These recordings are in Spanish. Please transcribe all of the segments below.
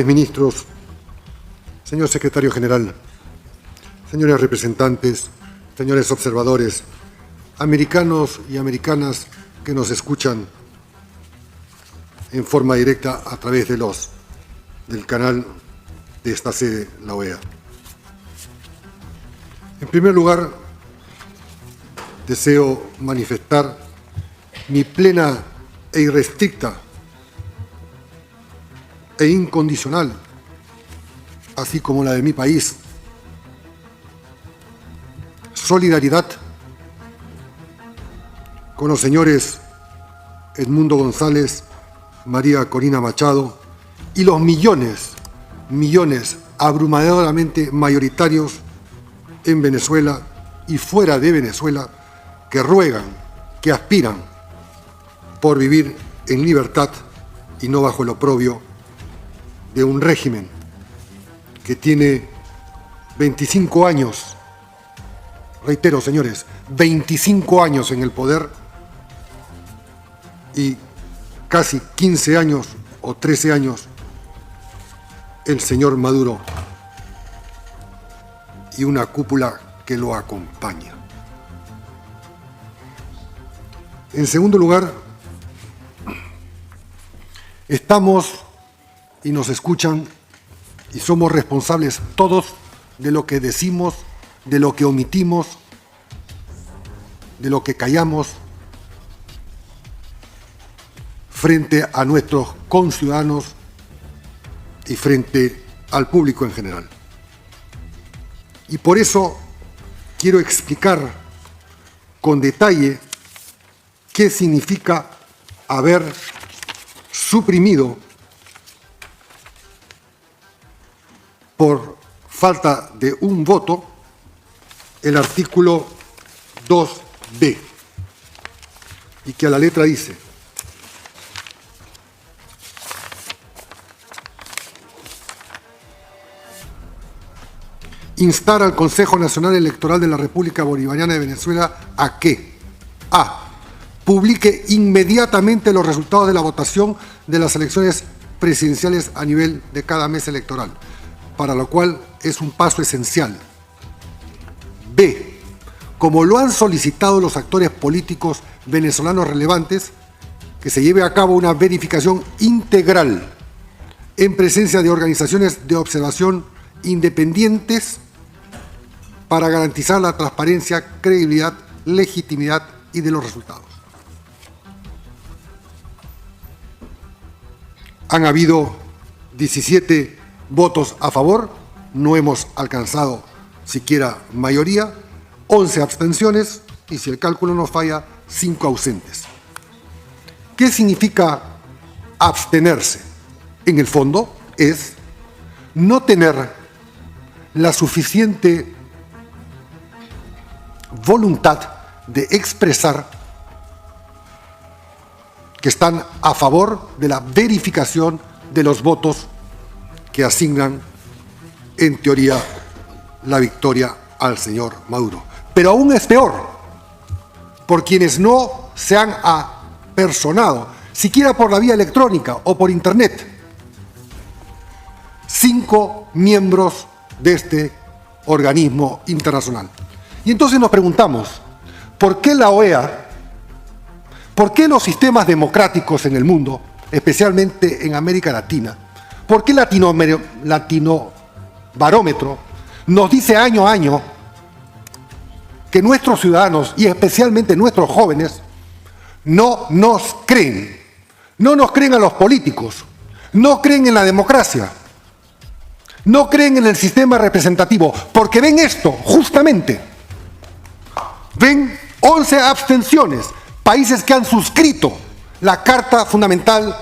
Ministros, señor Secretario General, señores representantes, señores observadores, americanos y americanas que nos escuchan en forma directa a través del canal de esta sede, la OEA. En primer lugar, deseo manifestar mi plena e irrestricta e incondicional, así como la de mi país, solidaridad con los señores Edmundo González, María Corina Machado y los millones abrumadoramente mayoritarios en Venezuela y fuera de Venezuela que ruegan, que aspiran por vivir en libertad y no bajo el oprobio de un régimen que tiene 25 años, reitero, señores, 25 años en el poder y casi 15 años o 13 años el señor Maduro y una cúpula que lo acompaña. En segundo lugar, estamos y nos escuchan y somos responsables todos de lo que decimos, de lo que omitimos, de lo que callamos frente a nuestros conciudadanos y frente al público en general. Y por eso quiero explicar con detalle qué significa haber suprimido por falta de un voto el artículo 2B, y que a la letra dice: instar al Consejo Nacional Electoral de la República Bolivariana de Venezuela a que a. publique inmediatamente los resultados de la votación de las elecciones presidenciales a nivel de cada mes electoral, para lo cual es un paso esencial. B. Como lo han solicitado los actores políticos venezolanos relevantes, que se lleve a cabo una verificación integral en presencia de organizaciones de observación independientes para garantizar la transparencia, credibilidad, legitimidad y de los resultados. Han habido 17 votos a favor, no hemos alcanzado siquiera mayoría, 11 abstenciones y, si el cálculo no falla, 5 ausentes. ¿Qué significa abstenerse? En el fondo es no tener la suficiente voluntad de expresar que están a favor de la verificación de los votos que asignan, en teoría, la victoria al señor Maduro. Pero aún es peor, por quienes no se han apersonado, siquiera por la vía electrónica o por internet, 5 miembros de este organismo internacional. Y entonces nos preguntamos, ¿por qué la OEA, por qué los sistemas democráticos en el mundo, especialmente en América Latina, por qué Latinobarómetro nos dice año a año que nuestros ciudadanos y especialmente nuestros jóvenes no nos creen? No nos creen a los políticos, no creen en la democracia, no creen en el sistema representativo, porque ven esto, justamente. Ven 11 abstenciones, países que han suscrito la Carta Fundamental,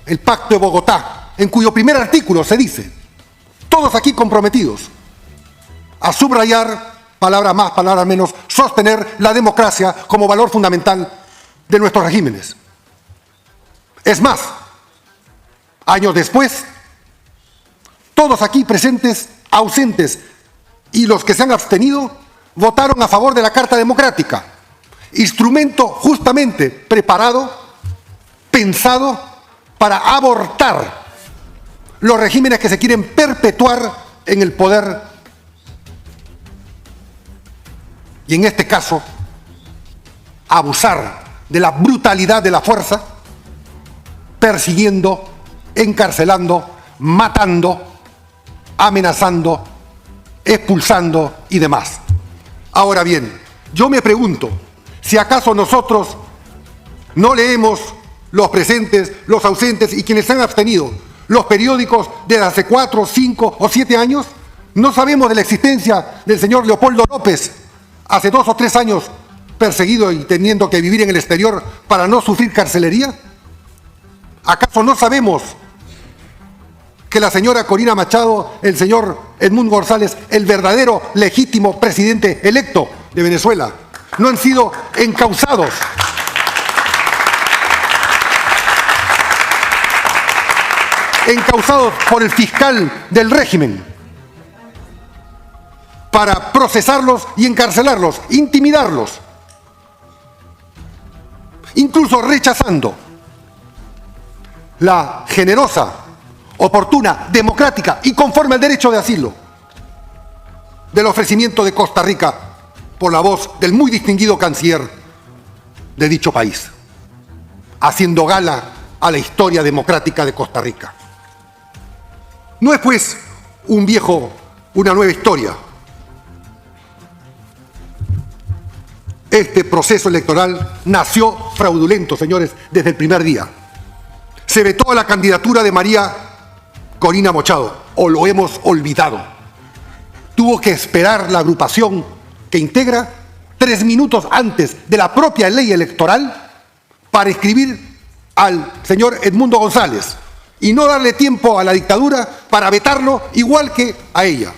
el Pacto de Bogotá, en cuyo primer artículo se dice, todos aquí comprometidos a subrayar, palabra más, palabra menos, sostener la democracia como valor fundamental de nuestros regímenes. Es más, años después, todos aquí presentes, ausentes, y los que se han abstenido, votaron a favor de la Carta Democrática, instrumento justamente preparado, pensado para abortar los regímenes que se quieren perpetuar en el poder y, en este caso, abusar de la brutalidad de la fuerza, persiguiendo, encarcelando, matando, amenazando, expulsando y demás. Ahora bien, yo me pregunto, si acaso nosotros no leemos, los presentes, los ausentes y quienes se han abstenido, los periódicos de hace 4, 5 o 7 años, no sabemos de la existencia del señor Leopoldo López, hace 2 o 3 años perseguido y teniendo que vivir en el exterior para no sufrir carcelería. ¿Acaso no sabemos que la señora Corina Machado, el señor Edmundo González, el verdadero legítimo presidente electo de Venezuela, no han sido encausados por el fiscal del régimen para procesarlos y encarcelarlos, intimidarlos, incluso rechazando la generosa, oportuna, democrática y conforme al derecho de asilo del ofrecimiento de Costa Rica por la voz del muy distinguido canciller de dicho país, haciendo gala a la historia democrática de Costa Rica. No es, pues, una nueva historia. Este proceso electoral nació fraudulento, señores, desde el primer día. Se vetó a la candidatura de María Corina Machado, o lo hemos olvidado. Tuvo que esperar la agrupación que integra 3 minutos antes de la propia ley electoral para inscribir al señor Edmundo González y no darle tiempo a la dictadura para vetarlo igual que a ella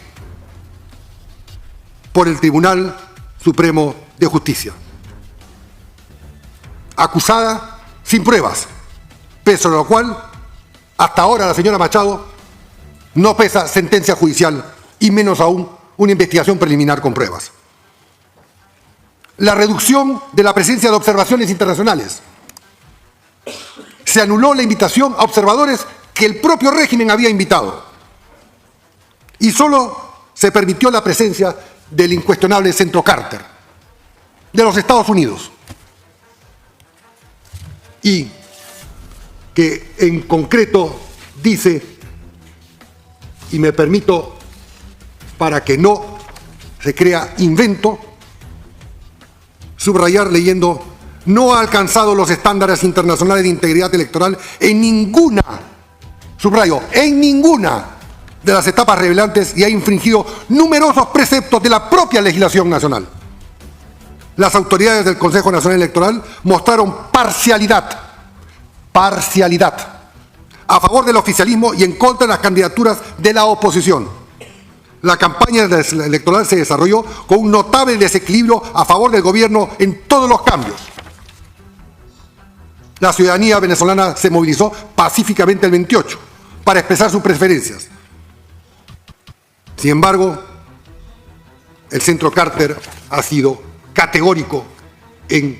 por el Tribunal Supremo de Justicia. Acusada sin pruebas, pese a lo cual hasta ahora la señora Machado no pesa sentencia judicial y menos aún una investigación preliminar con pruebas. La reducción de la presencia de observaciones internacionales. Se anuló la invitación a observadores que el propio régimen había invitado y solo se permitió la presencia del incuestionable Centro Carter de los Estados Unidos, y que en concreto dice, y me permito para que no se crea invento, subrayar leyendo: no ha alcanzado los estándares internacionales de integridad electoral en ninguna, subrayo, en ninguna de las etapas relevantes y ha infringido numerosos preceptos de la propia legislación nacional. Las autoridades del Consejo Nacional Electoral mostraron parcialidad a favor del oficialismo y en contra de las candidaturas de la oposición. La campaña electoral se desarrolló con un notable desequilibrio a favor del gobierno en todos los cambios. La ciudadanía venezolana se movilizó pacíficamente el 28 para expresar sus preferencias. Sin embargo, el Centro Carter ha sido categórico en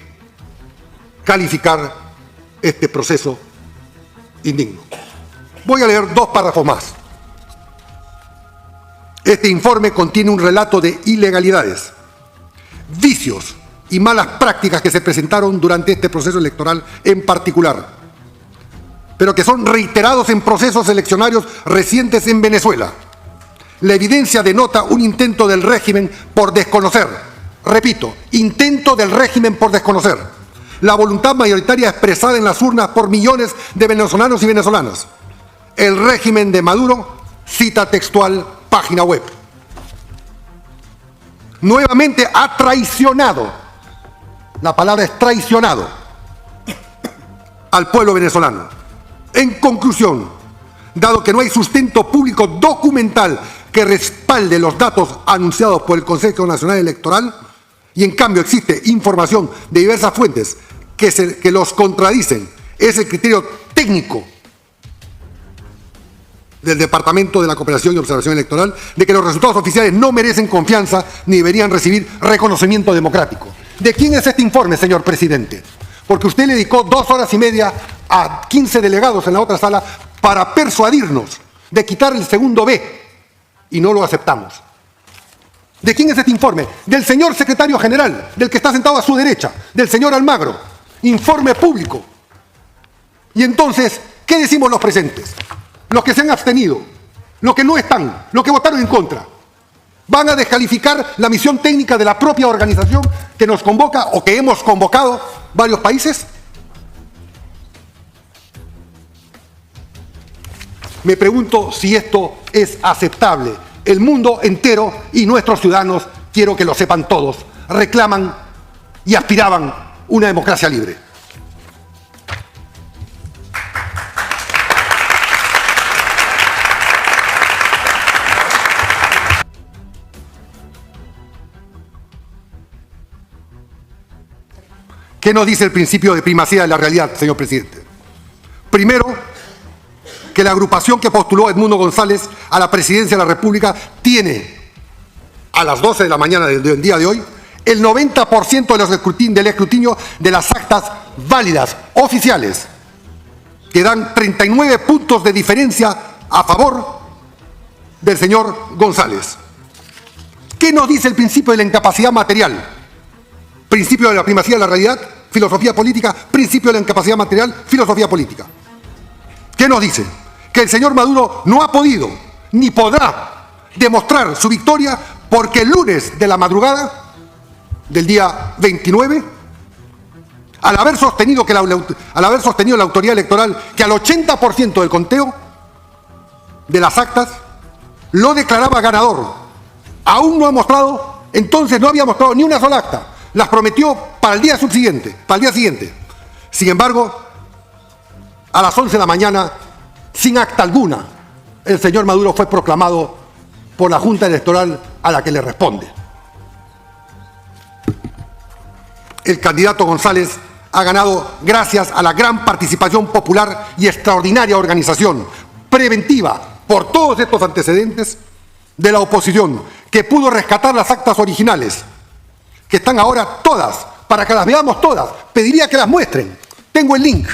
calificar este proceso indigno. Voy a leer 2 párrafos más. Este informe contiene un relato de ilegalidades, vicios y malas prácticas que se presentaron durante este proceso electoral en particular, pero que son reiterados en procesos eleccionarios recientes en Venezuela. La evidencia denota un intento del régimen por desconocer, repito, intento del régimen por desconocer la voluntad mayoritaria expresada en las urnas por millones de venezolanos y venezolanas. El régimen de Maduro, cita textual, página web, nuevamente ha traicionado, la palabra es traicionado, al pueblo venezolano. En conclusión, dado que no hay sustento público documental que respalde los datos anunciados por el Consejo Nacional Electoral, y en cambio existe información de diversas fuentes que los contradicen, es el criterio técnico del Departamento de la Cooperación y Observación Electoral de que los resultados oficiales no merecen confianza ni deberían recibir reconocimiento democrático. ¿De quién es este informe, señor presidente? Porque usted le dedicó 2 horas y media a 15 delegados en la otra sala para persuadirnos de quitar el segundo B, y no lo aceptamos. ¿De quién es este informe? Del señor secretario general, del que está sentado a su derecha, del señor Almagro. Informe público. Y entonces, ¿qué decimos los presentes? Los que se han abstenido, los que no están, los que votaron en contra. ¿Van a descalificar la misión técnica de la propia organización que nos convoca o que hemos convocado varios países? Me pregunto si esto es aceptable. El mundo entero y nuestros ciudadanos, quiero que lo sepan todos, reclaman y aspiraban una democracia libre. ¿Qué nos dice el principio de primacía de la realidad, señor presidente? Primero, que la agrupación que postuló Edmundo González a la presidencia de la República tiene, a las 12 de la mañana del día de hoy, el 90% del escrutinio de las actas válidas, oficiales, que dan 39 puntos de diferencia a favor del señor González. ¿Qué nos dice el principio de la incapacidad material? Principio de la primacía de la realidad, filosofía política, principio de la incapacidad material, filosofía política. ¿Qué nos dice? Que el señor Maduro no ha podido ni podrá demostrar su victoria porque el lunes de la madrugada del día 29, al haber sostenido la autoridad electoral que al 80% del conteo de las actas lo declaraba ganador, aún no ha mostrado, entonces no había mostrado ni una sola acta, las prometió para el día subsiguiente, para el día siguiente. Sin embargo, a las 11 de la mañana, sin acta alguna, el señor Maduro fue proclamado por la Junta Electoral a la que le responde. El candidato González ha ganado gracias a la gran participación popular y extraordinaria organización preventiva por todos estos antecedentes de la oposición, que pudo rescatar las actas originales, que están ahora todas, para que las veamos todas. Pediría que las muestren. Tengo el link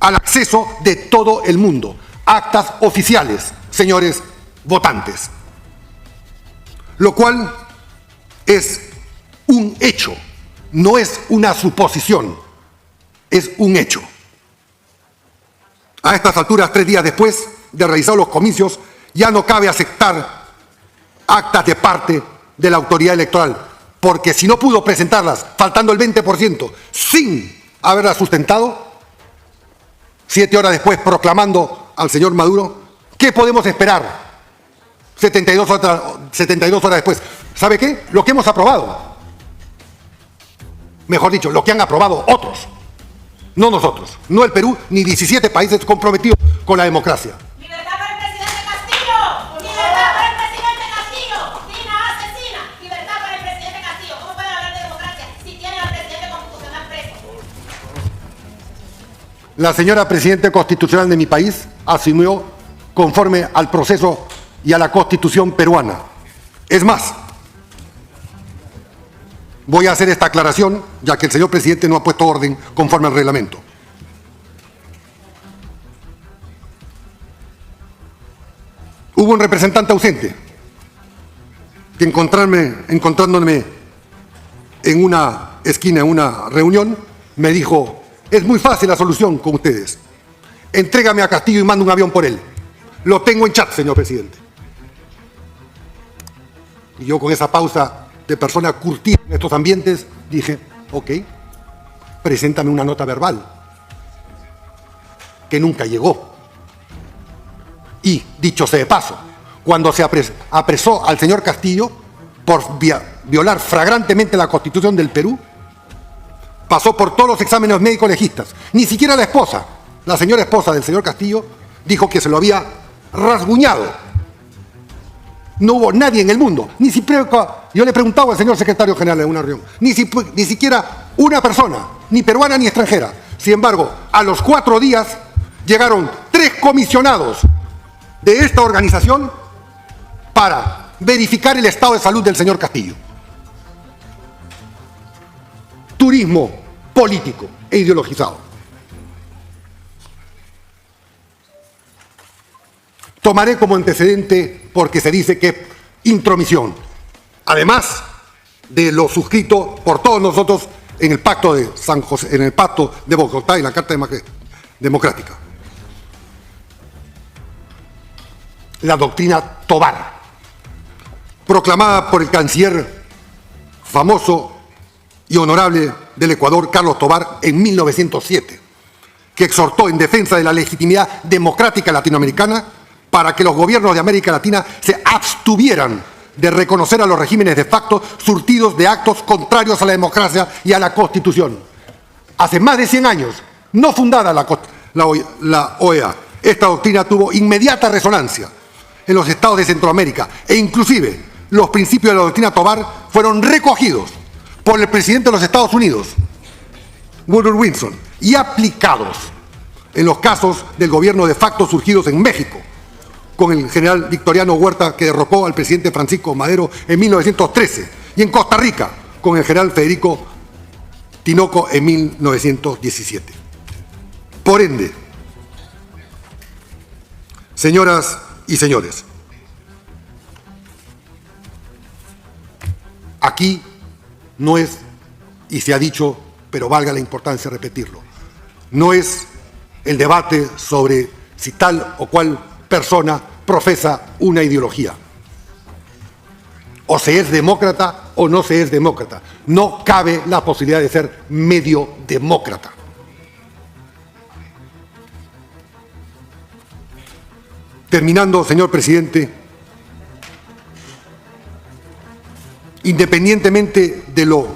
al acceso de todo el mundo. Actas oficiales, señores votantes. Lo cual es un hecho, no es una suposición, es un hecho. A estas alturas, 3 días después de realizar los comicios, ya no cabe aceptar actas de parte de la autoridad electoral, porque si no pudo presentarlas, faltando el 20%, sin haberlas sustentado, 7 horas después proclamando al señor Maduro, ¿qué podemos esperar 72 horas después? ¿Sabe qué? Lo que hemos aprobado. Mejor dicho, lo que han aprobado otros. No nosotros, no el Perú, ni 17 países comprometidos con la democracia. ¡Libertad para el presidente Castillo! ¡Libertad para el presidente Castillo! ¡Dina asesina! ¡Libertad para el presidente Castillo! ¿Cómo pueden hablar de democracia si tienen al presidente constitucional preso? La señora presidenta constitucional de mi país asumió conforme al proceso y a la Constitución peruana. Es más, voy a hacer esta aclaración, ya que el señor presidente no ha puesto orden conforme al reglamento. Hubo un representante ausente que encontrándome en una esquina, en una reunión, me dijo: es muy fácil la solución con ustedes. Entrégame a Castillo y mando un avión por él. Lo tengo en chat, señor presidente. Y yo, con esa pausa de persona curtida en estos ambientes, dije: ok, preséntame una nota verbal, que nunca llegó. Y, dicho sea de paso, cuando se apresó al señor Castillo por violar flagrantemente la Constitución del Perú, pasó por todos los exámenes médico-legistas. Ni siquiera la esposa, la señora esposa del señor Castillo, dijo que se lo había rasguñado. No hubo nadie en el mundo, ni siquiera, yo le preguntaba al señor secretario general en una reunión, ni siquiera una persona, ni peruana ni extranjera. Sin embargo, a los 4 días llegaron 3 comisionados de esta organización para verificar el estado de salud del señor Castillo. Turismo político e ideologizado. tomaré como antecedente porque se dice que es intromisión. Además de lo suscrito por todos nosotros en el Pacto de San José, en el Pacto de Bogotá y la Carta Democrática. La doctrina Tobar, proclamada por el canciller famoso y honorable del Ecuador, Carlos Tobar, en 1907, que exhortó en defensa de la legitimidad democrática latinoamericana para que los gobiernos de América Latina se abstuvieran de reconocer a los regímenes de facto surtidos de actos contrarios a la democracia y a la Constitución. Hace más de 100 años, no fundada la OEA, esta doctrina tuvo inmediata resonancia en los estados de Centroamérica e inclusive los principios de la doctrina Tobar fueron recogidos por el presidente de los Estados Unidos, Woodrow Wilson, y aplicados en los casos del gobierno de facto surgidos en México, con el general Victoriano Huerta, que derrocó al presidente Francisco Madero en 1913, y en Costa Rica, con el general Federico Tinoco en 1917. Por ende, señoras y señores, aquí no es, y se ha dicho, pero valga la importancia repetirlo, no es el debate sobre si tal o cual persona profesa una ideología, o se es demócrata o no se es demócrata. No cabe la posibilidad de ser medio demócrata. Terminando, señor presidente, independientemente de lo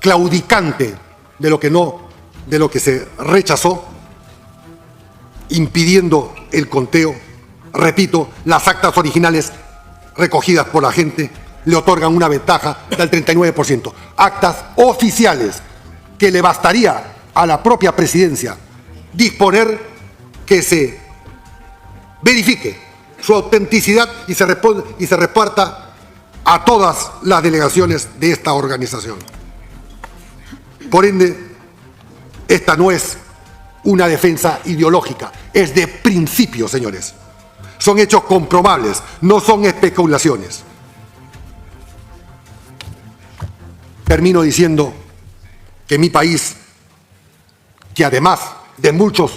claudicante de lo que se rechazó, impidiendo el conteo, repito, las actas originales recogidas por la gente le otorgan una ventaja del 39%. Actas oficiales que le bastaría a la propia presidencia disponer que se verifique su autenticidad y se reparta a todas las delegaciones de esta organización. Por ende, esta no es una defensa ideológica, es de principio, señores. Son hechos comprobables, no son especulaciones. Termino diciendo que mi país, que además de muchos,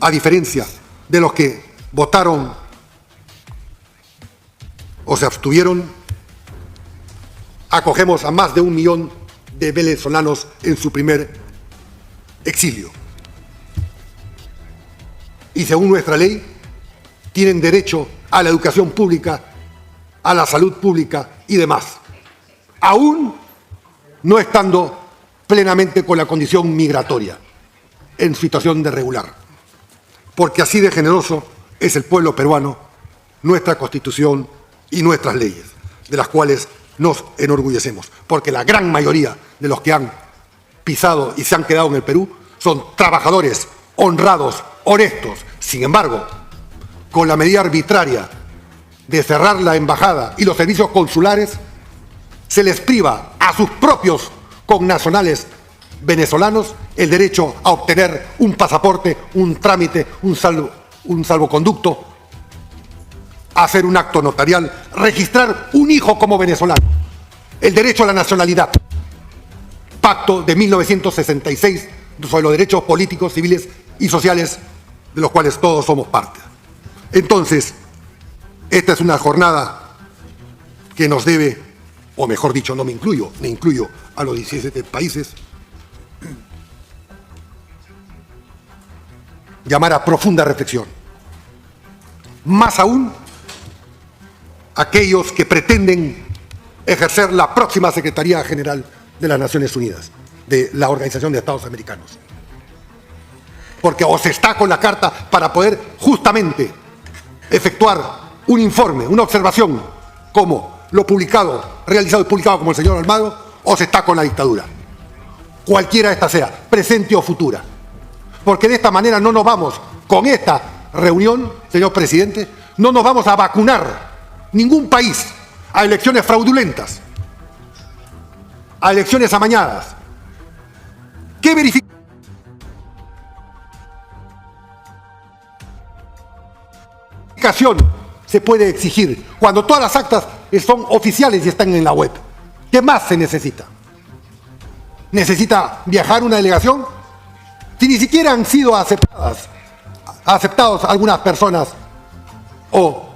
a diferencia de los que votaron o se abstuvieron, acogemos a más de 1 millón de venezolanos en su primer exilio. Y según nuestra ley, tienen derecho a la educación pública, a la salud pública y demás, aún no estando plenamente con la condición migratoria, en situación de regular. Porque así de generoso es el pueblo peruano, nuestra Constitución y nuestras leyes, de las cuales nos enorgullecemos. Porque la gran mayoría de los que han pisado y se han quedado en el Perú son trabajadores honrados, honestos. Sin embargo, con la medida arbitraria de cerrar la embajada y los servicios consulares, se les priva a sus propios connacionales venezolanos el derecho a obtener un pasaporte, un trámite, un salvoconducto, a hacer un acto notarial, registrar un hijo como venezolano, el derecho a la nacionalidad, pacto de 1966 sobre los derechos políticos, civiles y sociales de los cuales todos somos parte. Entonces, esta es una jornada que nos debe, o mejor dicho, no me incluyo a los 17 países, llamar a profunda reflexión. Más aún, aquellos que pretenden ejercer la próxima Secretaría General de las Naciones Unidas, de la Organización de Estados Americanos. Porque o se está con la carta para poder justamente efectuar un informe, una observación, como lo publicado, realizado y publicado como el señor Almagro, o se está con la dictadura. Cualquiera de estas sea, presente o futura. Porque de esta manera no nos vamos, con esta reunión, señor presidente, no nos vamos a vacunar ningún país a elecciones fraudulentas, a elecciones amañadas. ¿Qué verifica? verificación se puede exigir cuando todas las actas son oficiales y están en la web? ¿Qué más se necesita? ¿Necesita viajar una delegación? Si ni siquiera han sido aceptados algunas personas o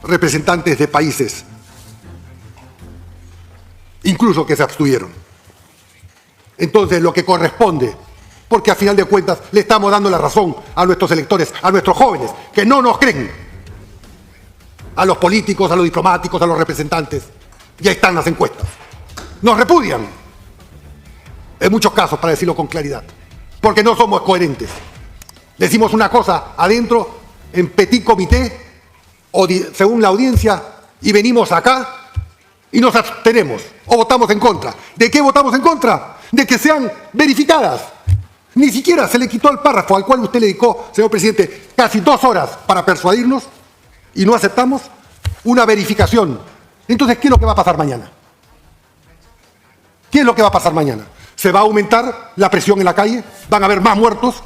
representantes de países, incluso que se abstuvieron. Entonces, lo que corresponde, porque a final de cuentas le estamos dando la razón a nuestros electores, a nuestros jóvenes, que no nos creen, a los políticos, a los diplomáticos, a los representantes, ya están las encuestas. Nos repudian, en muchos casos, para decirlo con claridad, porque no somos coherentes. Decimos una cosa adentro, en petit comité, o según la audiencia, y venimos acá y nos abstenemos, o votamos en contra. ¿De qué votamos en contra? De que sean verificadas. Ni siquiera se le quitó el párrafo al cual usted le dedicó, señor presidente, casi 2 horas para persuadirnos, y no aceptamos una verificación. Entonces, ¿qué es lo que va a pasar mañana? ¿Qué es lo que va a pasar mañana? ¿Se va a aumentar la presión en la calle? ¿Van a haber más muertos?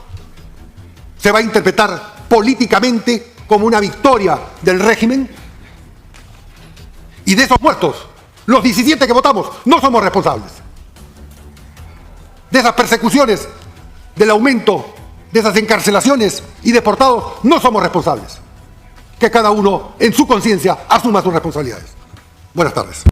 ¿Se va a interpretar políticamente como una victoria del régimen? Y de esos muertos, los 17 que votamos, no somos responsables. De esas persecuciones, del aumento de esas encarcelaciones y deportados, no somos responsables. Que cada uno, en su conciencia, asuma sus responsabilidades. Buenas tardes.